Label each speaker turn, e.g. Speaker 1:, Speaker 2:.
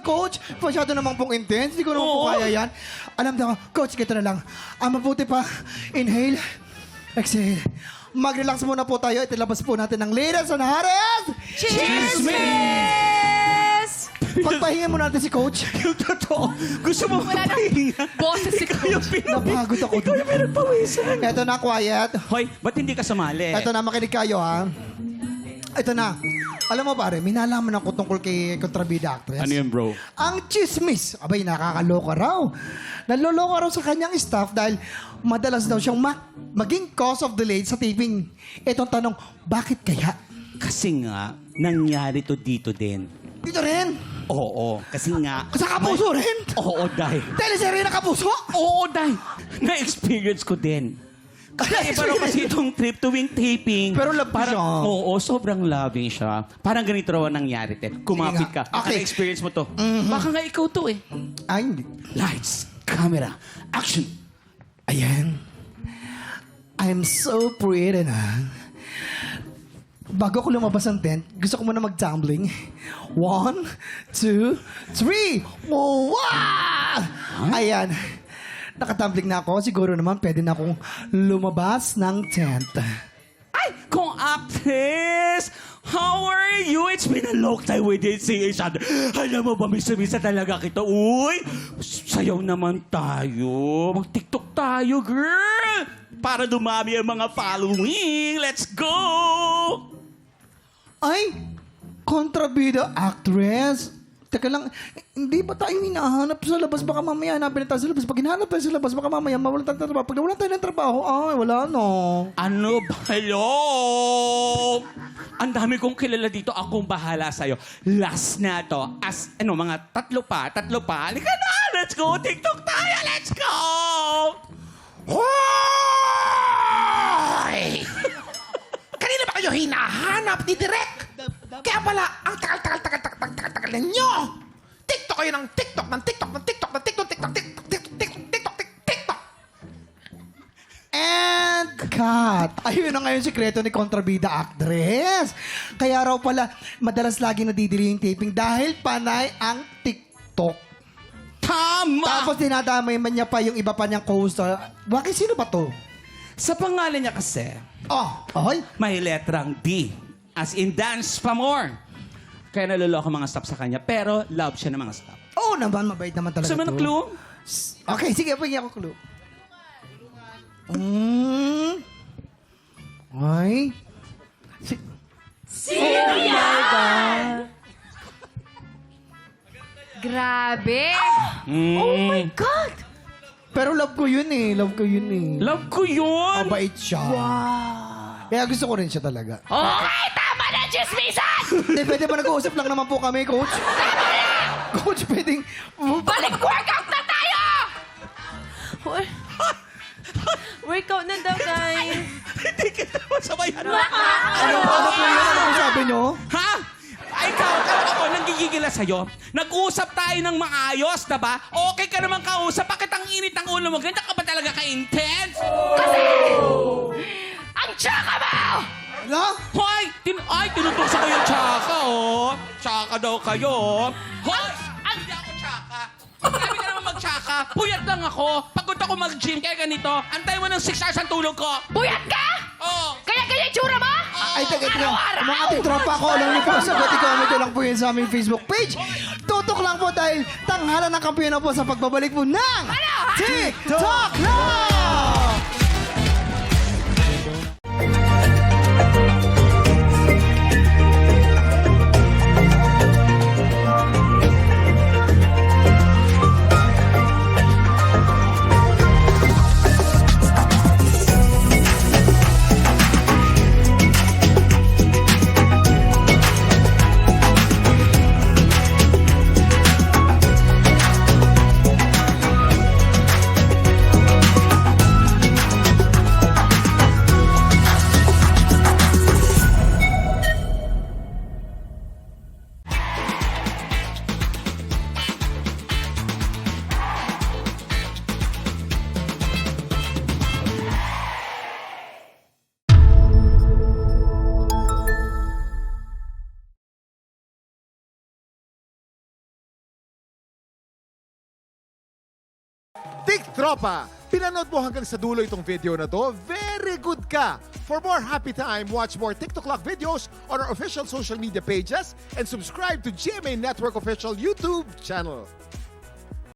Speaker 1: Coach, masyado namang pong intense. Hindi ko naman po kaya yan. Alam na, Coach, gito na lang. Mabuti pa. Inhale. Exhale. Mag-relax muna po tayo. Itilabas po natin ang latest and hottest.
Speaker 2: Chismis!
Speaker 1: Pagpahinga muna natin si Coach.
Speaker 3: Yung totoo. Gusto mo
Speaker 2: Wala na.
Speaker 3: magpahinga?
Speaker 2: Boses si Coach.
Speaker 1: Napagod ako.
Speaker 3: Ikaw yung pinagpawisan.
Speaker 1: Eto na, quiet.
Speaker 3: Hoy, ba't hindi ka sumali?
Speaker 1: Eto na, makinig kayo, ha? Ito na. Alam mo, pare, may nalaman ako tungkol kay kontrabida actress.
Speaker 3: Ano yun, bro?
Speaker 1: Ang chismis. Abay, nakakaloka raw. Naloloka raw sa kanyang staff dahil madalas daw siyang maging cause of delay sa taping. Itong tanong, bakit kaya?
Speaker 3: Kasi nga, nangyari to dito din.
Speaker 1: Dito rin.
Speaker 3: Oo, kasi nga...
Speaker 1: Sa Kapuso rin.
Speaker 3: Oo, Day.
Speaker 1: Teleserye na Kapuso.
Speaker 3: Oo, Day. Na-experience ko din. Kasi iba raw kasi itong trip tuwing taping.
Speaker 1: Pero love ko siya.
Speaker 3: Oo, sobrang loving siya. Parang ganito raw ang nangyari, Ted. Kumapit
Speaker 1: Sige
Speaker 3: ka.
Speaker 1: nga. Okay.
Speaker 3: Na-experience mo to. Baka nga ikaw to eh.
Speaker 1: Ay, hindi.
Speaker 3: Lights, camera, action.
Speaker 1: Ayan. I'm so pretty na. Bago ko lumabas ng tent, gusto ko muna mag-tumbling. 1, 2, 3. Wow! Ayan. Nakatumbling na ako. Siguro naman pwede na akong lumabas ng tent.
Speaker 3: Ay, kung actress! How are you? It's been a long time we didn't see each other. Alam mo ba, misa-misa talaga kita. Uy, sayaw naman tayo. Mag-tiktok tayo, girl! Para dumami ang mga following. Let's go!
Speaker 1: Ay, kontrabida actress. Teka lang, hindi ba tayo hinahanap sa labas? Baka mamaya hanapin na tayo sa labas. Pag hinahanap tayo sa labas, baka mamaya mawalan tayo ng trabaho. Pag nawalan tayo ng trabaho, ay, wala no.
Speaker 3: Ano ba? Hello? Ang dami kong kilala dito. Akong bahala sa'yo. Last na to. As, mga tatlo pa. Halika na! Let's go! TikTok tayo! Let's go!
Speaker 4: Hoy! Kanina ba kayo hinahanap ni Direk? Kaya pala, ang tagal ninyo! TikTok kayo ng TikTok.
Speaker 1: And cut. Ayun na ngayon sikreto ni kontrabida actress. Kaya raw pala, madalas lagi nadidiri yung taping dahil panay ang TikTok.
Speaker 3: Tama!
Speaker 1: Tapos dinadamay man niya pa yung iba pa niyang co-star. Bakit sino ba to?
Speaker 3: Sa pangalan niya kasi,
Speaker 1: Ahoy.
Speaker 3: may letrang D. As in dance pa more. Kaya naloloko mga staff sa kanya. Pero love siya ng mga staff.
Speaker 1: Oo naman, mabait naman talaga
Speaker 3: Gusto mo ng clue?
Speaker 1: Okay, sige, pagyan ako clue. Ay.
Speaker 2: Grabe!
Speaker 3: Oh my
Speaker 2: God!
Speaker 1: Pero love ko yun eh. Love ko yun eh.
Speaker 3: Love ko yun!
Speaker 1: Mabait siya. Kaya gusto ko rin siya talaga.
Speaker 2: Okay, tama na, chismisan!
Speaker 1: Hindi, pwede ba nag-uusap lang naman po kami, Coach? Coach, pwedeng...
Speaker 2: Balik workout na tayo! Workout na daw, guys.
Speaker 3: Hindi kita masabayan.
Speaker 1: Ano po yan? Ano po sabi nyo?
Speaker 3: Ha? Ay, ikaw, ako, nanggigigil na sa'yo. Nag-usap tayo ng maayos, diba? Okay ka naman kausap. Bakit ang init ng ulo mo? Ganyan ka ba talaga ka-intense?
Speaker 2: Ang tsaka mo!
Speaker 1: Ano?
Speaker 3: Hoy! Tinutukso ko yung tsaka, oh. Tsaka daw kayo, oh. Hoy! Hindi ako tsaka. Sabi ka naman mag-tsaka. Puyat lang ako. Pagod ako mag-gym, kaya ganito. Antay mo ng 6 hours ang tulog ko.
Speaker 2: Buyat ka?
Speaker 3: Oh.
Speaker 2: Kaya ganyan tsura mo?
Speaker 1: Ay, taga mga ating tropa ko, alam niyo po, sagot i-comment lang po yun sa aming Facebook page. Tutok lang po dahil tanghalan ng kampiyon na po sa pagbabalik po ng TikTok Love!
Speaker 5: TikTropa, pinanood mo hanggang sa dulo itong video na to? Very good ka! For more happy time, watch more TikTok Clock videos on our official social media pages and subscribe to GMA Network official YouTube channel.